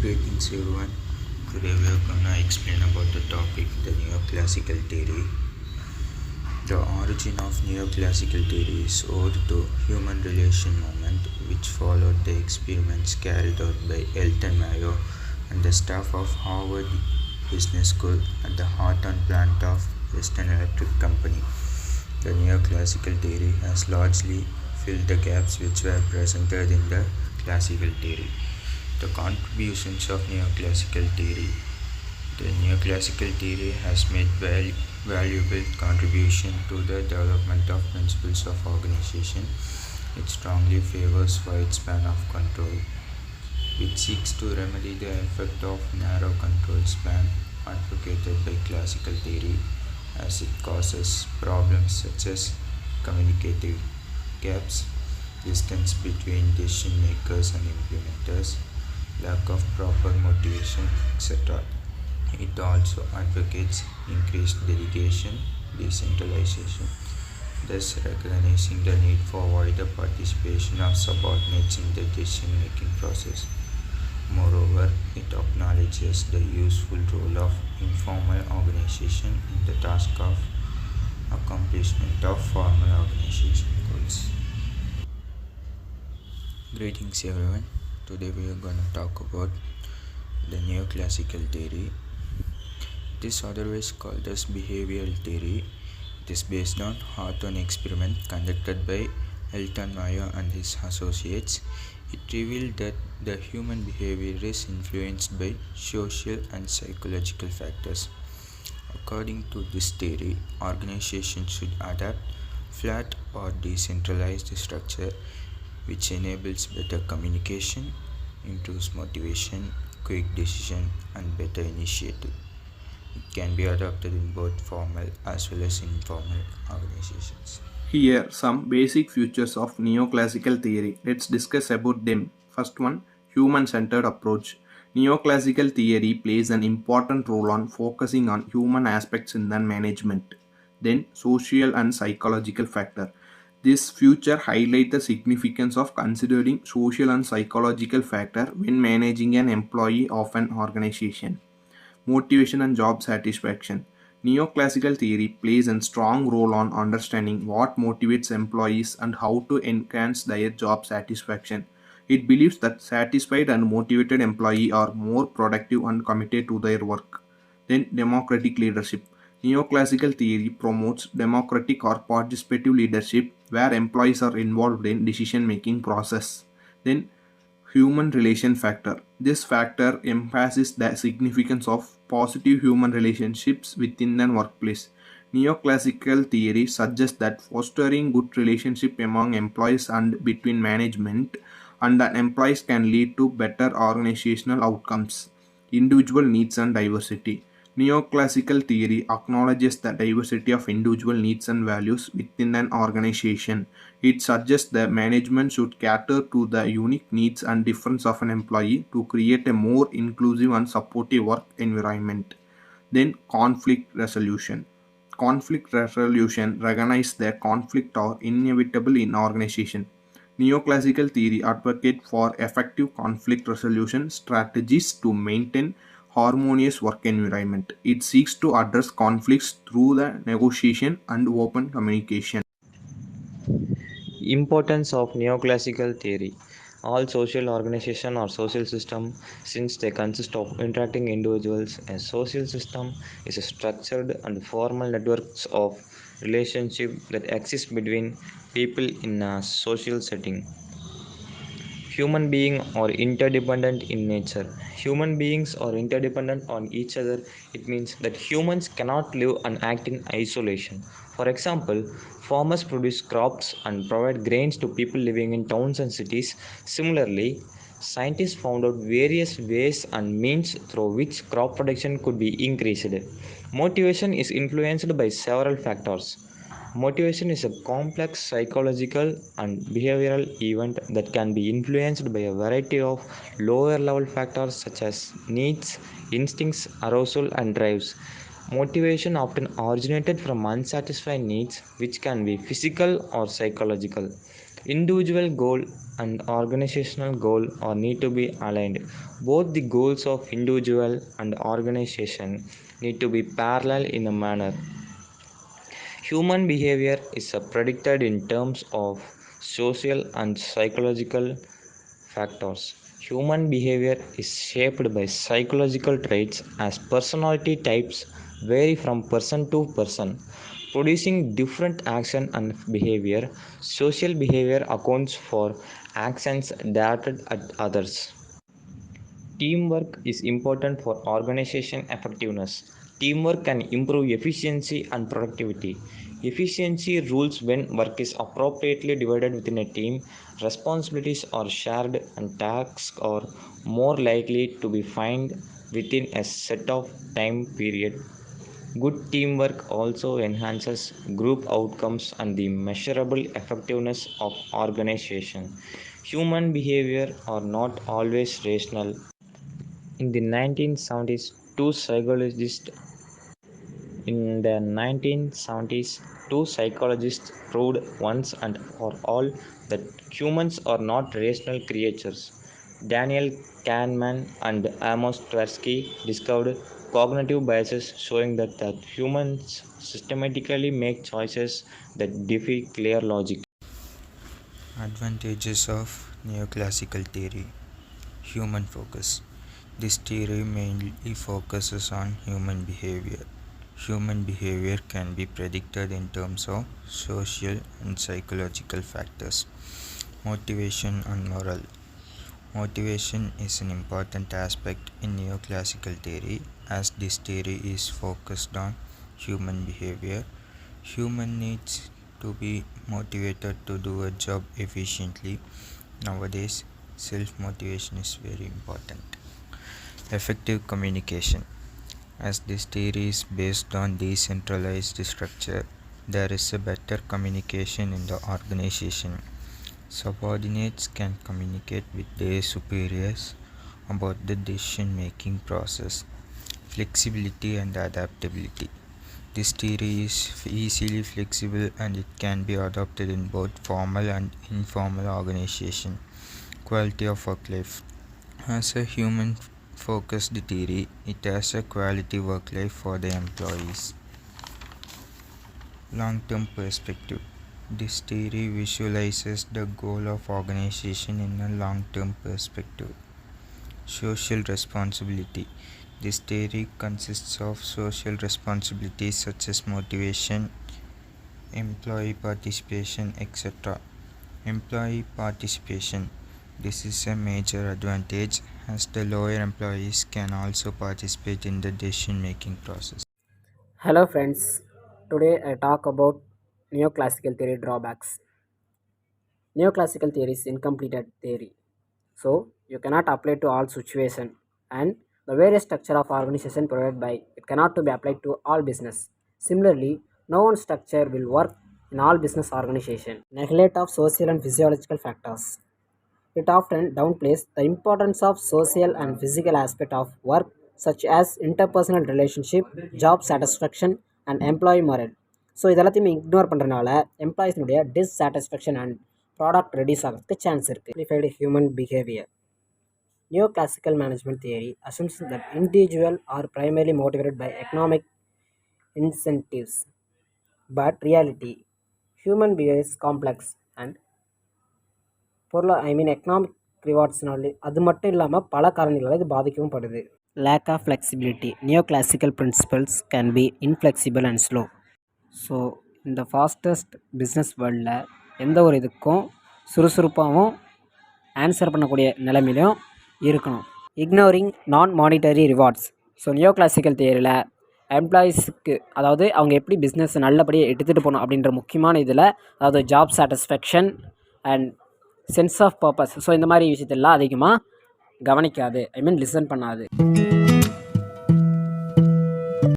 Greetings everyone. Today we are gonna explain about the topic the neoclassical theory. The origin of neoclassical theory is owed to human relation movement which followed the experiments carried out by Elton Mayo and the staff of Harvard Business School at the Hawthorne plant of Western Electric Company. The neoclassical theory has largely filled the gaps which were presented in the classical theory. The contributions of neoclassical theory. The neoclassical theory has made valuable contribution to the development of principles of organization. It strongly favors wide span of control, which seeks to remedy the effect of narrow control span advocated by classical theory, as it causes problems such as communicative gaps, distance between decision makers and implementers, lack of proper motivation, etc. It also advocates increased delegation, decentralization, thus recognizing the need for wider participation of subordinates in the decision-making process. Moreover, it acknowledges the useful role of informal organization in the task of accomplishment of formal organization goals. Greetings everyone. Today we are going to talk about the neoclassical theory. It is otherwise called as behavioral theory. It is based on Hawthorne experiment conducted by Elton Mayo and his associates. It revealed that the human behavior is influenced by social and psychological factors. According to this theory, organizations should adapt flat or decentralized structure which enables better communication, improves motivation, quick decision, and better initiative. It can be adopted in both formal as well as informal organizations. Here some basic features of neoclassical theory. Let's discuss about them. First one, human-centered approach. Neoclassical theory plays an important role on focusing on human aspects in the management. Then social and psychological factor. This feature highlights the significance of considering social and psychological factor when managing an employee of an organization. Motivation and job satisfaction. Neoclassical theory plays a strong role on understanding what motivates employees and how to enhance their job satisfaction. It believes that satisfied and motivated employees are more productive and committed to their work. Then, democratic leadership. Neoclassical theory promotes democratic or participative leadership where employees are involved in decision making process. Then, human relation factor. This factor emphasizes the significance of positive human relationships within an workplace. Neoclassical theory suggests that fostering good relationship among employees and between management and the employees can lead to better organizational outcomes. Individual needs and diversity. Neoclassical theory acknowledges the diversity of individual needs and values within an organization. It suggests that management should cater to the unique needs and difference of an employee to create a more inclusive and supportive work environment. Then, conflict resolution. Conflict resolution recognizes that conflict are inevitable in organization. Neoclassical theory advocates for effective conflict resolution strategies to maintain harmonious work environment. It seeks to address conflicts through the negotiation and open communication. Importance of neoclassical theory. All social organization or social system, since they consist of interacting individuals, a social system is a structured and formal networks of relationship that exist between people in a social setting. Human beings are interdependent in nature. Human beings are interdependent on each other. It means that humans cannot live and act in isolation. For example, farmers produce crops and provide grains to people living in towns and cities. Similarly, scientists found out various ways and means through which crop production could be increased. Motivation is influenced by several factors. Motivation is a complex psychological and behavioral event that can be influenced by a variety of lower level factors such as needs, instincts, arousal, and drives. Motivation often originated from unsatisfied needs, which can be physical or psychological. Individual goal and organizational goal are need to be aligned. Both the goals of individual and organization need to be parallel in a manner. Human behavior is predicted in terms of social and psychological factors. Human behavior is shaped by psychological traits as personality types vary from person to person, producing different action and behavior. Social behavior accounts for actions directed at others. Teamwork is important for organization effectiveness. Teamwork can improve efficiency and productivity. Efficiency rules when work is appropriately divided within a team, responsibilities are shared, and tasks are more likely to be found within a set of time period. Good teamwork also enhances group outcomes and the measurable effectiveness of organization. Human behavior are not always rational. In the 1970s, in the 1970s, two psychologists proved once and for all that humans are not rational creatures. Daniel Kahneman and Amos Tversky discovered cognitive biases showing that humans systematically make choices that defy clear logic. Advantages of neoclassical theory. Human focus. This theory mainly focuses on human behavior. Human behavior can be predicted in terms of social and psychological factors. Motivation and moral. Motivation is an important aspect in neoclassical theory as this theory is focused on human behavior. Human needs to be motivated to do a job efficiently. Nowadays, self-motivation is very important. Effective communication. As this theory is based on decentralized structure, there is a better communication in the organization. Subordinates can communicate with their superiors about the decision-making process. Flexibility and adaptability. This theory is easily flexible and it can be adopted in both formal and informal organization. Quality of work life. As a human focused theory, it has a quality work life for the employees. Long-term perspective. This theory visualizes the goal of organization in a long-term perspective. Social responsibility. This theory consists of social responsibilities such as motivation, employee participation, etc. Employee participation. This is a major advantage as the lower employees can also participate in the decision-making process. Hello friends, today I talk about neoclassical theory drawbacks. Neoclassical theory is incomplete theory, so you cannot apply to all situation and the various structure of organization provided by it cannot to be applied to all business. Similarly, no one structure will work in all business organization. Neglect of social and physiological factors. It often downplays the importance of social and physical aspect of work such as interpersonal relationship, job satisfaction and employee morale. So இதெல்லாத்தையுமே ignore பண்ணுறனால எம்ப்ளாயிஸ்னுடைய dissatisfaction and product reduce ஆகிறதுக்கு சான்ஸ் இருக்குது. Simplified human behavior. Neoclassical management theory assumes that individuals are primarily motivated by economic incentives. But reality, human behavior is complex and economic ரிவார்ட்ஸ்னாலே அது மட்டும் இல்லாமல் பல காரணங்களால் இது பாதிக்கவும் படுது. Lack of flexibility. Neo classical principles can be inflexible and slow. So இந்த ஃபாஸ்டஸ்ட் பிஸ்னஸ் வேர்ல்டில் எந்த ஒரு இதுக்கும் சுறுசுறுப்பாகவும் ஆன்சர் பண்ணக்கூடிய நிலைமையிலும் இருக்கணும். Ignoring non monetary rewards. So neo classical தியரியில் எம்ப்ளாயீஸுக்கு அதாவது அவங்க எப்படி பிஸ்னஸ் நல்லபடியாக எடுத்துகிட்டு போகணும் அப்படின்ற முக்கியமான இதில் அதாவது job satisfaction and sense of purpose so இந்த மாதிரி விஷயத்தெல்லாம் அதிகமாக கவனிக்காது, லிசன் பண்ணாது.